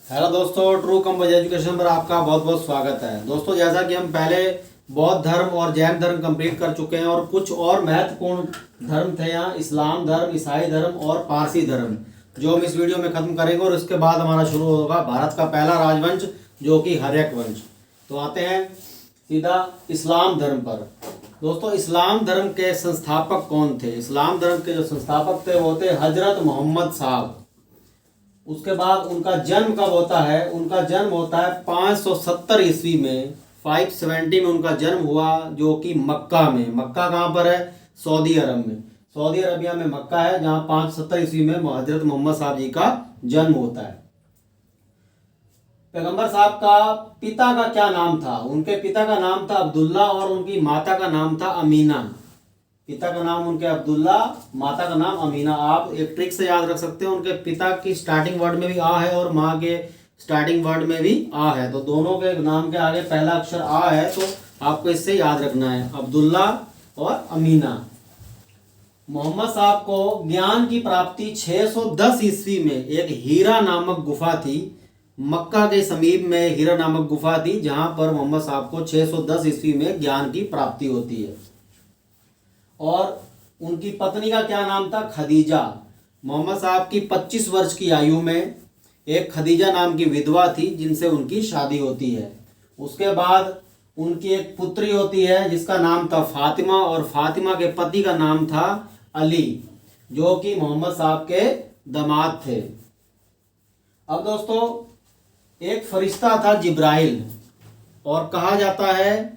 Hello दोस्तों, true Kamboj education पर आपका बहुत बहुत स्वागत है। दोस्तों, जैसा कि हम पहले बौद्ध धर्म और जैन धर्म कंप्लीट कर चुके हैं और कुछ और महत्वपूर्ण धर्म थे यहाँ, इस्लाम धर्म, ईसाई धर्म और पारसी धर्म, जो हम इस वीडियो में खत्म करेंगे। और इसके बाद हमारा शुरू होगा भारत का पहला राजवंश, जो कि हर्यक वंश। तो आते हैं सीधा इस्लाम धर्म पर। दोस्तों, इस्लाम धर्म के संस्थापक कौन थे? इस्लाम धर्म के जो संस्थापक थे वो थे हजरत मोहम्मद साहब। उसके बाद उनका जन्म कब होता है? उनका जन्म होता है 570 ईस्वी में, 570 में उनका जन्म हुआ, जो कि मक्का में। मक्का कहाँ पर है? सऊदी अरब में। सऊदी अरबिया में मक्का है, जहाँ 570 ईस्वी में हजरत मोहम्मद साहब जी का जन्म होता है। पैगंबर साहब का पिता का क्या नाम था? उनके पिता का नाम था अब्दुल्ला और उनकी माता का नाम था अमीना। पिता का नाम उनके अब्दुल्ला, माता का नाम अमीना। आप एक ट्रिक से याद रख सकते हो, उनके पिता की स्टार्टिंग वर्ड में भी आ है और माँ के स्टार्टिंग वर्ड में भी आ है, तो दोनों के नाम के आगे पहला अक्षर आ है, तो आपको इससे याद रखना है, अब्दुल्ला और अमीना। मोहम्मद साहब को ज्ञान की प्राप्ति 610 ईस्वी में एक हीरा नामक गुफा थी, मक्का के समीप में हीरा नामक गुफा थी, जहां पर मोहम्मद साहब को 610 ईस्वी में ज्ञान की प्राप्ति होती है। और उनकी पत्नी का क्या नाम था? खदीजा। मोहम्मद साहब की 25 वर्ष की आयु में एक खदीजा नाम की विधवा थी, जिनसे उनकी शादी होती है। उसके बाद उनकी एक पुत्री होती है जिसका नाम था फातिमा, और फातिमा के पति का नाम था अली, जो कि मोहम्मद साहब के दामाद थे। अब दोस्तों, एक फरिश्ता था जिब्राइल, और कहा जाता है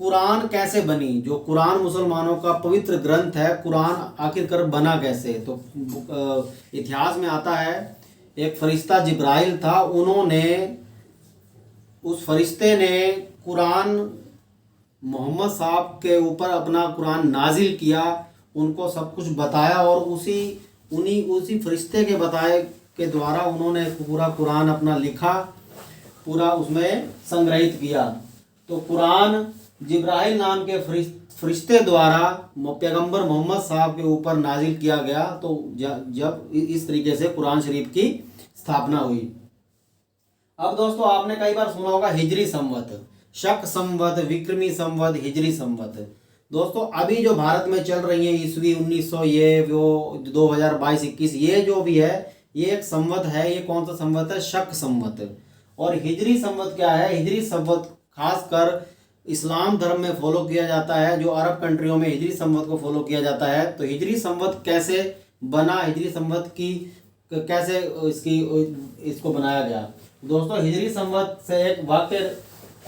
कुरान कैसे बनी? जो कुरान मुसलमानों का पवित्र ग्रंथ है, कुरान आखिरकार बना कैसे? तो इतिहास में आता है एक फरिश्ता जिब्राइल था, उस फरिश्ते ने कुरान मोहम्मद साहब के ऊपर अपना कुरान नाजिल किया, उनको सब कुछ बताया, और उसी फरिश्ते के बताए के द्वारा उन्होंने पूरा कुरान अपना लिखा, पूरा उसमें संग्रहित किया। तो कुरान जिब्राइल नाम के फरिश्ते द्वारा पैगंबर मोहम्मद साहब के ऊपर नाजिल किया गया। तो जब इस तरीके से कुरान शरीफ की स्थापना हुई। अब दोस्तों, आपने कई बार सुना होगा हिजरी संवत, शक संवत, विक्रमी संवत, हिजरी संवत। दोस्तों, अभी जो भारत में चल रही है ईस्वी 1900, ये वो 2022-21, ये जो भी है, ये एक संवत है। ये कौन सा संवत है? शक संवत। और हिजरी संवत क्या है? हिजरी संवत खासकर इस्लाम धर्म में फॉलो किया जाता है, जो अरब कंट्रियों में हिजरी संवत को फॉलो किया जाता है। तो हिजरी संवत कैसे बना, हिजरी संवत की कैसे इसको बनाया गया? दोस्तों, हिजरी संवत से एक वाक्य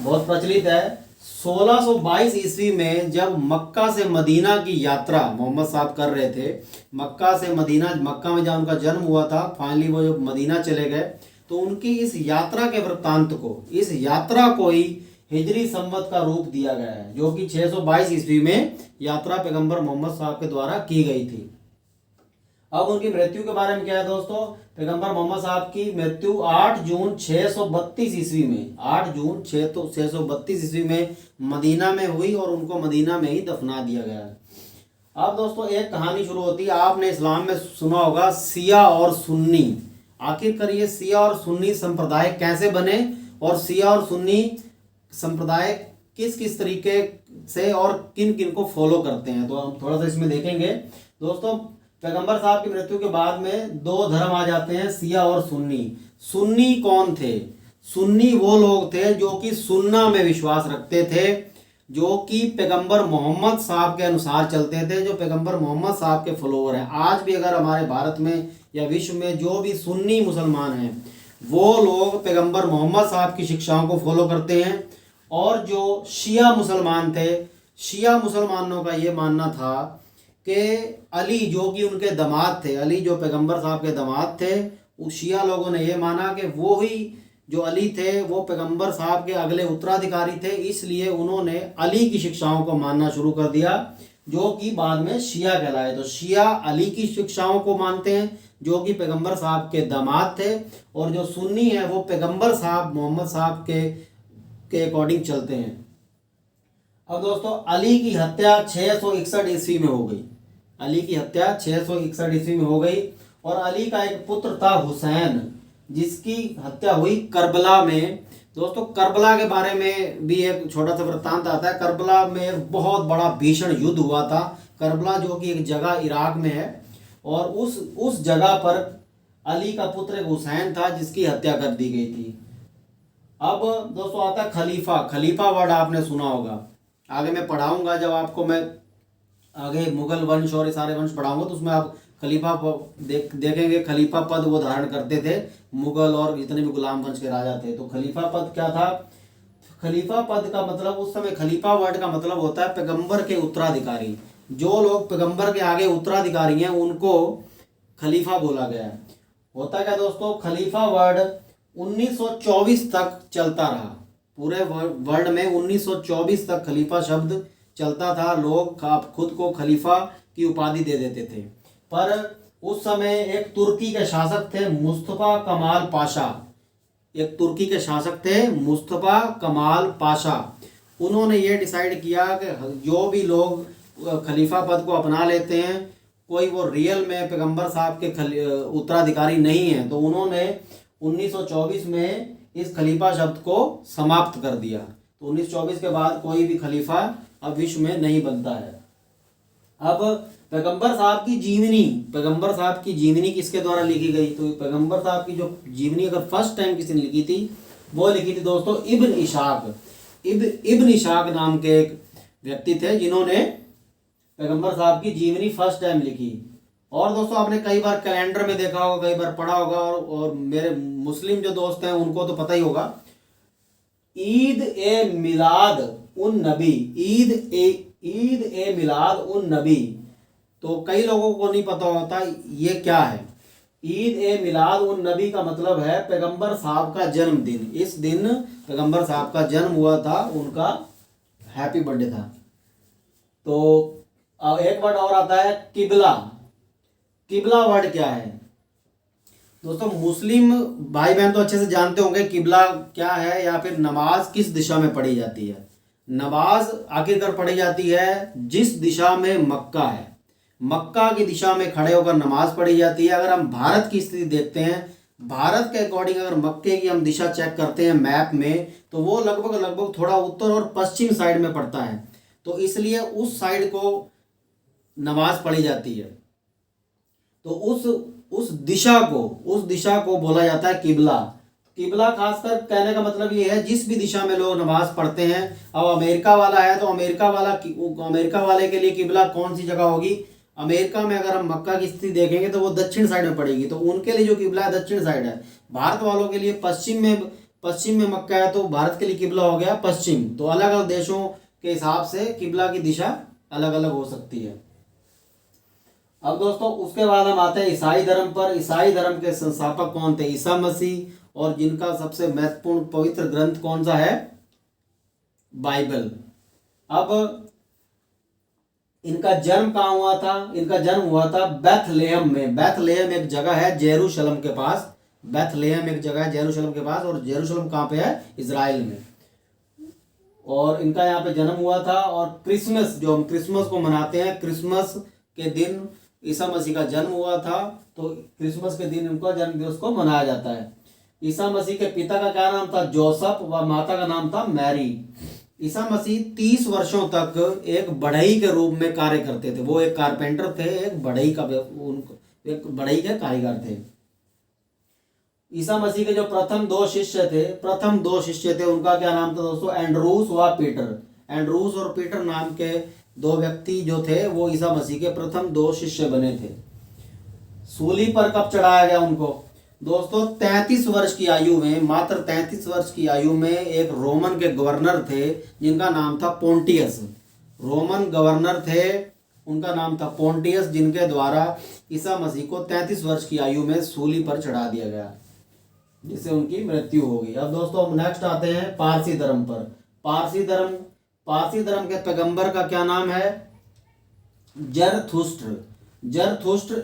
बहुत प्रचलित है। 1622 ईस्वी में जब मक्का से मदीना की यात्रा मोहम्मद साहब कर रहे थे, मक्का से मदीना, मक्का में जब उनका जन्म हुआ था, फाइनली वो जब मदीना चले गए, तो उनकी इस यात्रा के वृत्तांत को, इस यात्रा को ही हिजरी संवत का रूप दिया गया है, जो कि 622 ईस्वी में यात्रा पैगंबर मोहम्मद साहब के द्वारा की गई थी। अब उनकी मृत्यु के बारे में क्या है दोस्तों? पैगंबर मोहम्मद साहब की मृत्यु 8 जून 632 ईस्वी में, 8 जून 632 ईस्वी में मदीना में हुई, और उनको मदीना में ही दफना दिया गया है। अब दोस्तों, एक कहानी शुरू होती है। आपने इस्लाम में सुना होगा शिया और सुन्नी। आखिरकार ये शिया और सुन्नी संप्रदाय कैसे बने, और शिया और सुन्नी संप्रदाय किस किस तरीके से और किन किन को फॉलो करते हैं, तो हम थोड़ा सा इसमें देखेंगे। दोस्तों, पैगंबर साहब की मृत्यु के बाद में दो धर्म आ जाते हैं, शिया और सुन्नी। सुन्नी कौन थे? सुन्नी वो लोग थे जो कि सुन्ना में विश्वास रखते थे, जो कि पैगंबर मोहम्मद साहब के अनुसार चलते थे, जो पैगंबर मोहम्मद साहब के फॉलोअर हैं। आज भी अगर हमारे भारत में या विश्व में जो भी सुन्नी मुसलमान हैं, वो लोग पैगंबर मोहम्मद साहब की शिक्षाओं को फॉलो करते हैं। और जो शिया मुसलमान थे, शिया मुसलमानों का ये मानना था कि अली, जो कि उनके दामाद थे, अली जो पैगंबर साहब के दामाद थे, उस शिया लोगों ने ये माना कि वो ही जो अली थे वो पैगंबर साहब के अगले उत्तराधिकारी थे, इसलिए उन्होंने अली की शिक्षाओं को मानना शुरू कर दिया, जो कि बाद में शिया कहलाए। तो शिया अली की शिक्षाओं को मानते हैं, जो कि पैगंबर साहब के दामाद थे, और जो सुन्नी है वो पैगंबर साहब मोहम्मद साहब के अकॉर्डिंग चलते हैं। अब दोस्तों, अली की हत्या 661 ईस्वी में हो गई। अली की हत्या 661 ईस्वी में हो गई, और अली का एक पुत्र था हुसैन, जिसकी हत्या हुई करबला में। दोस्तों करबला के बारे में भी एक छोटा सा वृत्तांत आता है। करबला में एक बहुत बड़ा भीषण युद्ध हुआ था। करबला जो कि एक जगह इराक में है, और उस जगह पर अली का पुत्र एक हुसैन था जिसकी हत्या कर दी गई थी। अब दोस्तों आता है खलीफा। खलीफा वर्ड आपने सुना होगा, आगे मैं पढ़ाऊंगा। जब आपको मैं आगे मुगल वंश और ये सारे वंश पढ़ाऊंगा तो उसमें आप खलीफा देखेंगे। खलीफा पद वो धारण करते थे मुगल और जितने भी गुलाम वंश के राजा थे। तो खलीफा पद क्या था? खलीफा पद का मतलब उस समय खलीफा वर्ड का मतलब होता है पैगंबर के उत्तराधिकारी। जो लोग पैगंबर के आगे उत्तराधिकारी हैं उनको खलीफा बोला गया है। होता क्या दोस्तों, खलीफा वर्ड 1924 तक चलता रहा। पूरे वर्ल्ड में 1924 तक खलीफा शब्द चलता था। लोग खुद को खलीफा की उपाधि दे देते थे। पर उस समय एक तुर्की के शासक थे मुस्तफा कमाल पाशा। एक तुर्की के शासक थे मुस्तफा कमाल पाशा। उन्होंने ये डिसाइड किया कि जो भी लोग खलीफा पद को अपना लेते हैं, कोई वो रियल में पैगंबर साहब के उत्तराधिकारी नहीं है, तो उन्होंने 1924 में इस खलीफा शब्द को समाप्त कर दिया। तो 1924 के बाद कोई भी खलीफा अब विश्व में नहीं बनता है। अब पैगंबर साहब की जीवनी किसके द्वारा लिखी गई? तो पैगंबर साहब की जो जीवनी अगर फर्स्ट टाइम किसी ने लिखी थी, वो लिखी थी दोस्तों इब्न इशाक। इब्न इशाक नाम के एक व्यक्ति थे जिन्होंने पैगंबर साहब की जीवनी फर्स्ट टाइम लिखी। और दोस्तों आपने कई बार कैलेंडर में देखा होगा, कई बार पढ़ा होगा, और मेरे मुस्लिम जो दोस्त हैं उनको तो पता ही होगा, ईद ए मिलाद उन नबी। ईद ए मिलाद उन नबी। तो कई लोगों को नहीं पता होता ये क्या है। ईद ए मिलाद उन नबी का मतलब है पैगंबर साहब का जन्मदिन। इस दिन पैगंबर साहब का जन्म हुआ था, उनका हैप्पी बर्थडे था। तो एक वर्ड और आता है किबला। किबला वर्ड क्या है? दोस्तों मुस्लिम भाई बहन तो अच्छे से जानते होंगे किबला क्या है, या फिर नमाज किस दिशा में पढ़ी जाती है। नमाज आखिरकार पढ़ी जाती है जिस दिशा में मक्का है। मक्का की दिशा में खड़े होकर नमाज पढ़ी जाती है। अगर हम भारत की स्थिति देखते हैं, भारत के अकॉर्डिंग अगर मक्के की हम दिशा चेक करते हैं मैप में, तो वो लगभग थोड़ा उत्तर और पश्चिम साइड में पड़ता है। तो इसलिए उस साइड को नमाज पढ़ी जाती है। तो उस दिशा को बोला जाता है किबला। किबला खासकर कहने का मतलब ये है जिस भी दिशा में लोग नमाज पढ़ते हैं। अब अमेरिका वाला है तो अमेरिका वाले के लिए किबला कौन सी जगह होगी? अमेरिका में अगर हम मक्का की स्थिति देखेंगे तो वो दक्षिण साइड में पड़ेगी, तो उनके लिए जो किबला है दक्षिण साइड है। भारत वालों के लिए पश्चिम में मक्का है, तो भारत के लिए किबला हो गया पश्चिम। तो अलग अलग देशों के हिसाब से किबला की दिशा अलग अलग हो सकती है। अब दोस्तों उसके बाद हम आते हैं ईसाई धर्म पर। ईसाई धर्म के संस्थापक कौन थे? ईसा मसीह। और जिनका सबसे महत्वपूर्ण पवित्र ग्रंथ कौन सा है? बाइबल। अब इनका जन्म कहाँ हुआ था? इनका जन्म हुआ था बेथलेहम में। बेथलेहम एक जगह है जेरूशलम के पास। बेथलेहम एक जगह है जेरूशलम के पास, और जेरूशलम कहाँ पे है? इजराइल में। और इनका यहाँ पे जन्म हुआ था। और क्रिसमस, जो हम क्रिसमस को मनाते हैं, क्रिसमस के दिन ईसा मसीह का जन्म हुआ था, तो क्रिसमस के दिन उनका जन्म दिवस को मनाया जाता है। ईसा मसीह के पिता का क्या नाम था? जोसेफ, व माता का नाम था मैरी। ईसा मसीह 30 वर्षों तक एक बढ़ई के रूप में कार्य करते थे। वो एक कारपेंटर थे, एक बढ़ई के कारीगर थे। ईसा मसीह के जो प्रथम दो शिष्य थे उनका क्या नाम था दोस्तों? एंड्रूस व पीटर। एंड्रूस और पीटर नाम के दो व्यक्ति जो थे वो ईसा मसीह के प्रथम 2 शिष्य बने थे। सूली पर कब चढ़ाया गया उनको? दोस्तों 33 वर्ष की आयु में, मात्र 33 वर्ष की आयु में एक रोमन के गवर्नर थे जिनका नाम था पोंटियस। रोमन गवर्नर थे, उनका नाम था पोंटियस, जिनके द्वारा ईसा मसीह को 33 वर्ष की आयु में सूली पर चढ़ा दिया गया, जिससे उनकी मृत्यु हो गई। अब दोस्तों हम नेक्स्ट आते हैं पारसी धर्म पर। पारसी धर्म के पैगंबर का क्या नाम है? जरथुस्त्र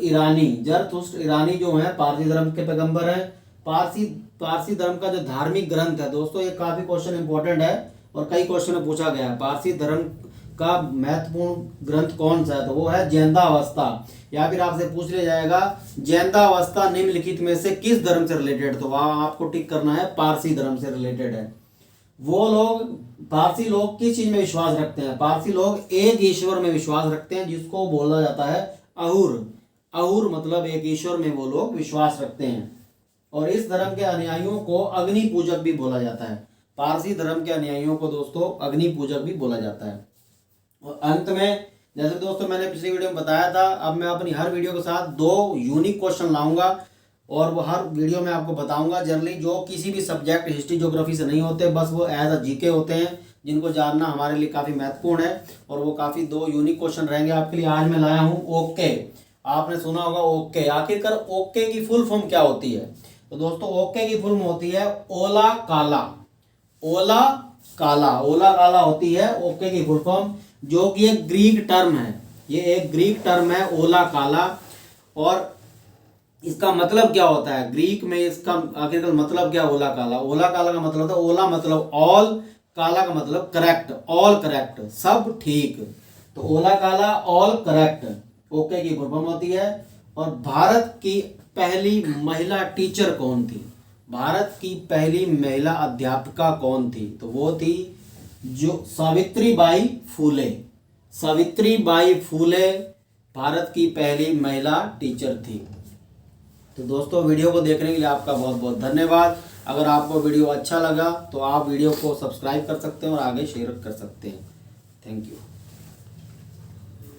ईरानी जो है पारसी धर्म के पैगंबर हैं। पारसी धर्म का जो धार्मिक ग्रंथ है दोस्तों, ये काफी क्वेश्चन इंपॉर्टेंट है और कई क्वेश्चन में पूछा गया है। पारसी धर्म का महत्वपूर्ण ग्रंथ कौन सा है, तो वो है जयंतावस्था। या फिर आपसे पूछ लिया जाएगा जयंतावस्था निम्नलिखित में से किस धर्म से रिलेटेड, तो वहां आपको टिक करना है पारसी धर्म से रिलेटेड है। वो लोग, पारसी लोग किस चीज में विश्वास रखते हैं, पारसी लोग एक ईश्वर में विश्वास रखते हैं जिसको बोला जाता है अहुर। अहुर मतलब एक ईश्वर में वो लोग विश्वास रखते हैं। और इस धर्म के अनुयायियों को अग्नि पूजक भी बोला जाता है। पारसी धर्म के अनुयायियों को दोस्तों अग्नि पूजक भी बोला जाता है। और अंत में, जैसे दोस्तों मैंने पिछली वीडियो में बताया था, अब मैं अपनी हर वीडियो के साथ 2 यूनिक क्वेश्चन लाऊंगा और वो हर वीडियो में आपको बताऊंगा। जनरली जो किसी भी सब्जेक्ट हिस्ट्री ज्योग्राफी से नहीं होते, बस वो एज अ जीके होते हैं, जिनको जानना हमारे लिए काफ़ी महत्वपूर्ण है। और वो काफ़ी 2 यूनिक क्वेश्चन रहेंगे आपके लिए। आज मैं लाया हूँ ओके। आपने सुना होगा ओके, आखिरकार ओके की फुल फॉर्म क्या होती है, तो दोस्तों ओके की फुल फॉर्म होती है ओला काला। ओला काला, ओला काला होती है ओके की फुल फॉर्म, जो कि एक ग्रीक टर्म है। ये एक ग्रीक टर्म है ओला काला। और इसका मतलब क्या होता है ग्रीक में, इसका आखिरकार मतलब क्या, ओला काला। ओला काला का मतलब होता है, ओला मतलब ऑल, काला का मतलब करेक्ट, ऑल करेक्ट, सब ठीक। तो ओला काला ऑल करेक्ट ओके की फुल फॉर्म होती है। और भारत की पहली महिला टीचर कौन थी, भारत की पहली महिला अध्यापिका कौन थी, तो वो थी जो सावित्रीबाई फूले। सावित्रीबाई फूले भारत की पहली महिला टीचर थी। तो दोस्तों वीडियो को देखने के लिए आपका बहुत बहुत धन्यवाद। अगर आपको वीडियो अच्छा लगा तो आप वीडियो को सब्सक्राइब कर सकते हैं और आगे शेयर कर सकते हैं। Thank you.